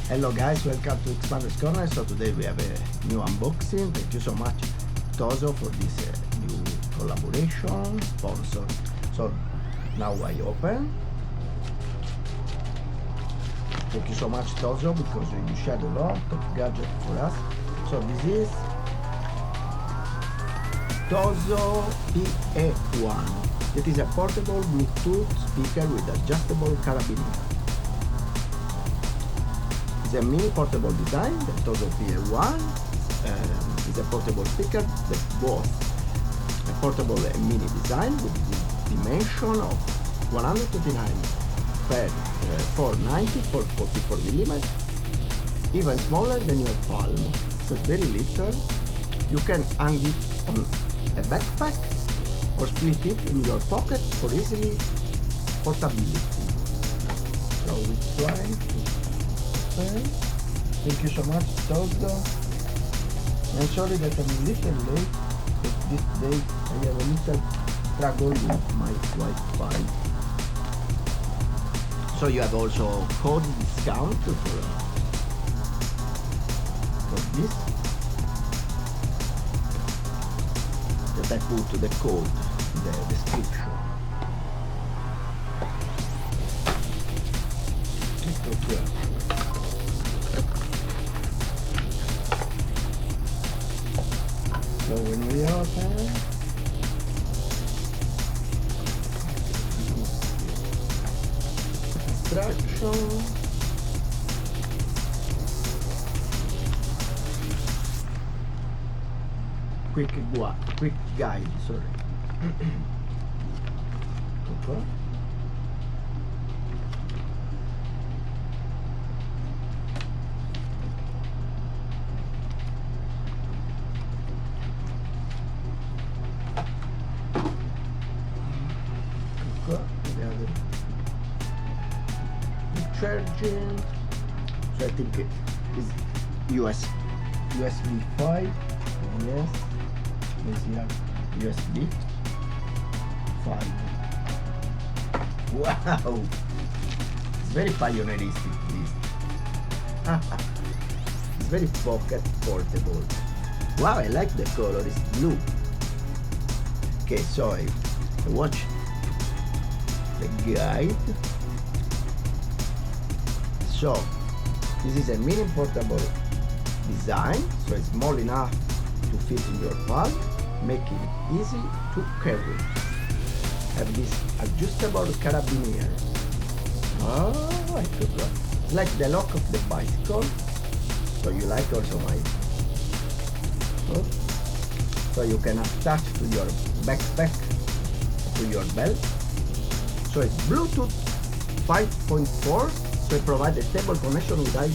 Hello guys, welcome to Xmandre's Corner. So today we have a new unboxing. Thank you so much TOZO for this new collaboration sponsor. So now I open. Thank you so much TOZO because you shared a lot of gadgets for us. So this is TOZO PE1. It is a portable Bluetooth speaker with adjustable carabiner. It's a mini portable design. The TOZO PE1 is a portable speaker that both a portable and mini design with the dimension of 129 per 490 for 44 millimeters, even smaller than your palm. So it's very little. You can hang it on a backpack or split it in your pocket for easily portability. So we try to open. Thank you so much TOZO. I'm sorry that I'm a little late, but this day I have a little struggle with my Wi-Fi. So you have also code discount for this. That I put the code in the description. So when we open, instruction. Quick guide, sorry. Okay. Charging. So I think it is USB 5. Yes. USB 5. Wow, it's very pioneeristic this. It's very pocket portable. Wow, I like the color, it's blue. Okay, so I watch the guide. So this is a mini portable design, so it's small enough to fit in your palm, making it easy to carry. Have this adjustable carabiner. Oh, I forgot. It's like the lock of the bicycle. So you like also my. Oh. So you can attach to your backpack, to your belt. So it's Bluetooth 5.4. So it provides a stable connection with high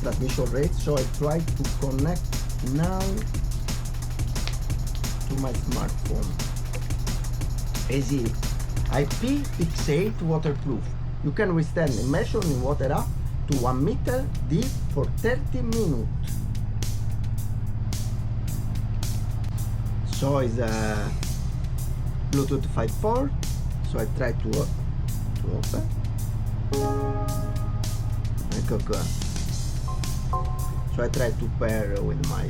transmission rate. So I try to connect now to my smartphone. Easy. IPX8 waterproof. You can withstand immersion in water up to 1 meter deep for 30 minutes. So it's a Bluetooth 5.4. So I try to open. Ecco qua. So I try to pair with my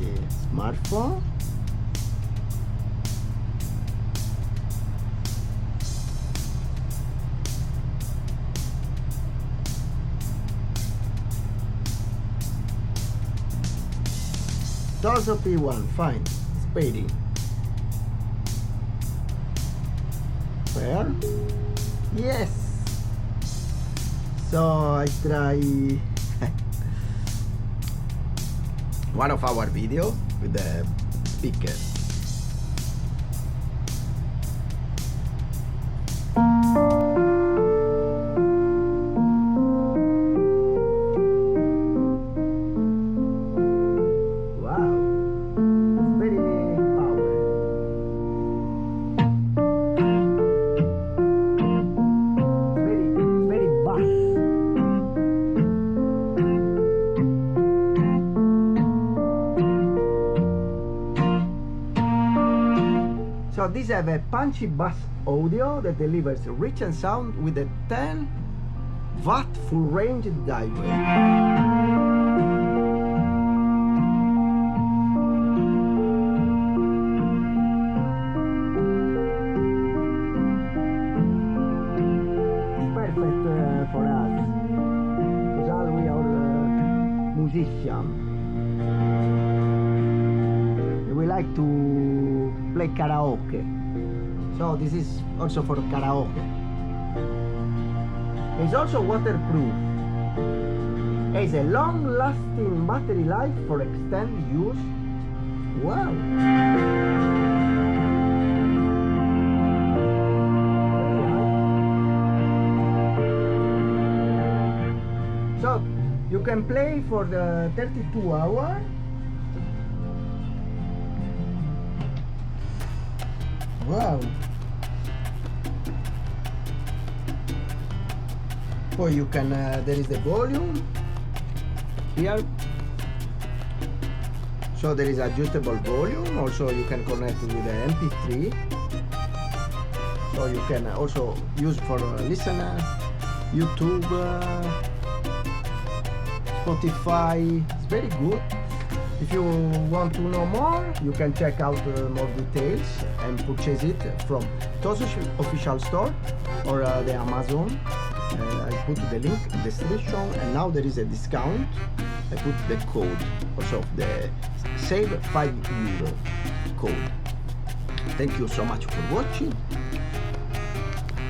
smartphone. TOZO PE1, fine, speedy. Pair? Yes! So I try one of our video with the speaker. So these have a punchy bass audio that delivers rich and sound with a 10 watt full range diode. musician. We like to play karaoke. So this is also for karaoke. It's also waterproof. It's a long-lasting battery life for extended use. Wow. So you can play for the 32 hours. Wow. Poi you can, there is the volume here. So there is adjustable volume. Also you can connect with the MP3. So you can also use for listener, YouTube, Spotify. It's very good. If you want to know more, you can check out more details and purchase it from TOZO official store or the Amazon. I put the link in the description, and now there is a discount. I put the code also, the save €5 code. Thank you so much for watching.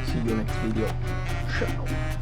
See you next video. Ciao.